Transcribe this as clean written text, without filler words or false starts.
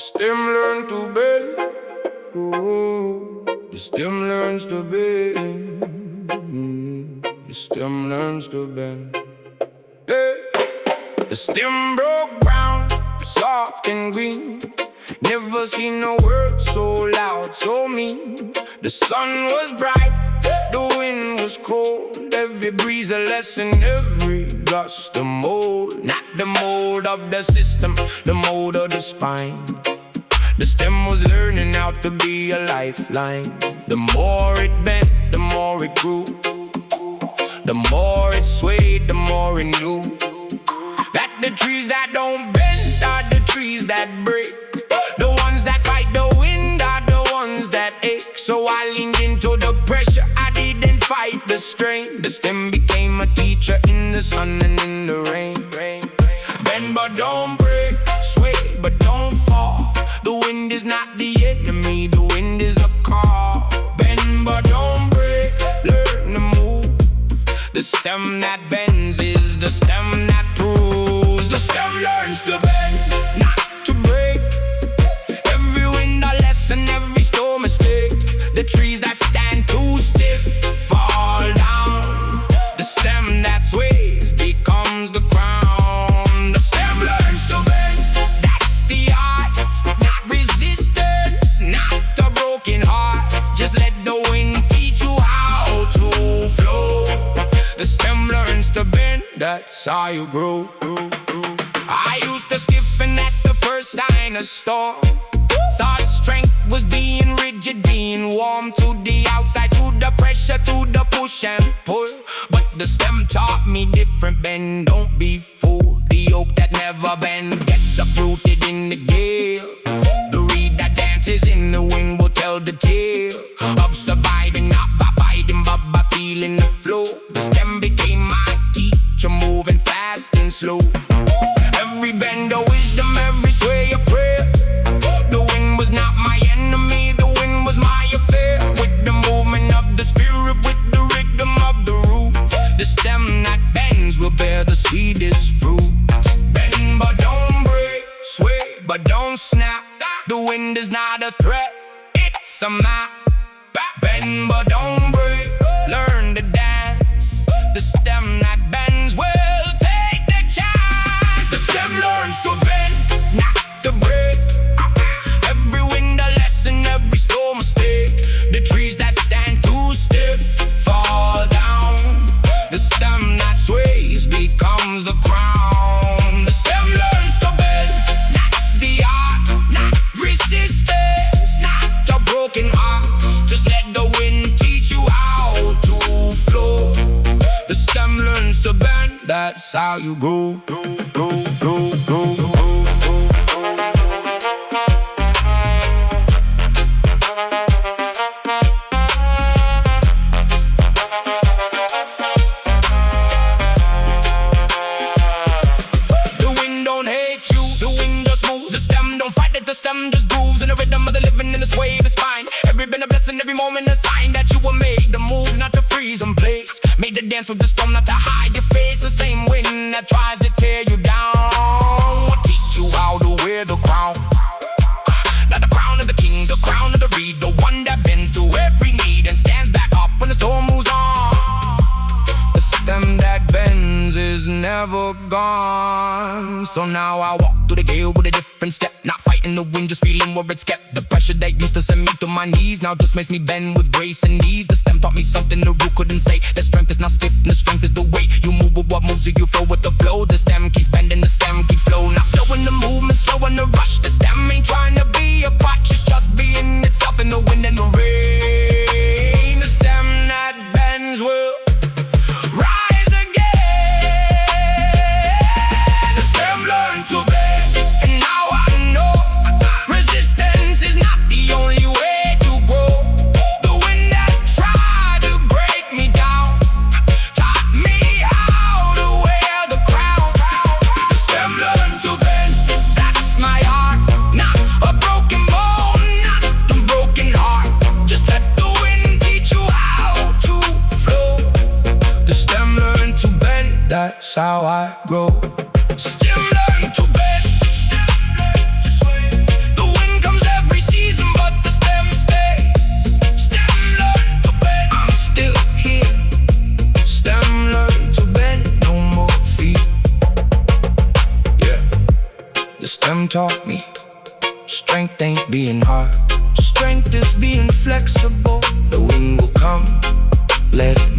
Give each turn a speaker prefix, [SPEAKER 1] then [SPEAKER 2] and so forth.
[SPEAKER 1] stem learns to bend. Ooh, the stem learns to bend. The stem learns to bend. Hey. The stem broke ground, soft and green. Never seen a word so loud, so mean. The sun was bright, the wind was cold. Every breeze a lesson, every gust a mold. Not the mold of the system, the mold of the spine. The stem was learning how to be a lifeline. The more it bent, the more it grew. The more it swayed, the more it knew that the trees that don't bend are the trees that break. The ones that fight the wind are the ones that ache. So I leaned into the pressure, I didn't fight the strain. The stem became a teacher in the sun and in the rain. Bend but don't break, sway but don't fall. The wind is not the enemy, the wind is a call. Bend but don't break, learn to move. The stem that bends is the stem that proves. The stem learns to bend, not to break. Every wind a lesson, every storm a mistake. The trees that stand too stiff fall down. The stem that sways becomes the crown. The stem learns to bend, that's the art. Not resistance, not a broken heart. Just let the wind teach you how to flow. The stem learns to bend, that's how you grow. I used to stiffen at the first sign of storm. Thought strength was being rigid, being warm to the outside, to the pressure, to the push and pull. But the stem taught me different. Bend, don't be fooled. The oak that never bends gets uprooted in the gale. The reed that dances in the wind will tell the tale of surviving, not by fighting but by feeling the flow. The stem became my teacher, moving fast and slow. Every bend a wisdom, every sway a prayer. The wind was not my enemy, the wind was my affair. With the movement of the spirit, with the rhythm of the root, the stem that bends will bear the sweetest fruit. Bend but don't break, sway but don't snap. The wind is not a threat, it's a map. Bend but don't break, learn to dance. The stem that bends will take the chance. The stem learns to bend, not to break. Every wind a lesson, every storm a mistake. The trees that stand too stiff fall down. The stem that sways becomes the crown. The stem learns to bend, that's the art. Not resistance, not a broken heart. Just let the wind teach you how to flow. The stem learns to bend, that's how you grow. The stem just grooves in the rhythm of the living in the sway of the spine. Every been a blessing, every moment a sign that you were made. The move not to freeze in place, made to dance with the storm, not to hide your face. The same wind that tries to tear you down will teach you how to wear the crown. Not the crown of the king, the crown of the reed. The one that bends to every need and stands back up when the storm moves on. The stem that bends is never gone. So now I walk through the gale with a different step. Not fighting the wind, just feeling where it's kept. The pressure that used to send me to my knees now just makes me bend with grace and ease. The stem taught me something the root couldn't say. That strength is not stiffness, strength is the weight. You move with what moves you, you flow with the flow. The stem keeps bending, the stem keeps slow. Not slow in the movement, slow in the rush. The stem ain't trying to be a crutch, it's just being itself in the wind and the rain. The stem that bends will rise again. The stem learned to bend, and now I know resistance is not the only way to grow. The wind that tried to break me down taught me how to wear the crown. The stem learned to bend, that's my art. Not a broken bone, not a broken heart. Just let the wind teach you how to flow. The stem learned to bend, that's how I grow. Stem learned to bend, stem learned to sway. The taught me strength ain't being hard. Strength is being flexible. The wind will come, let it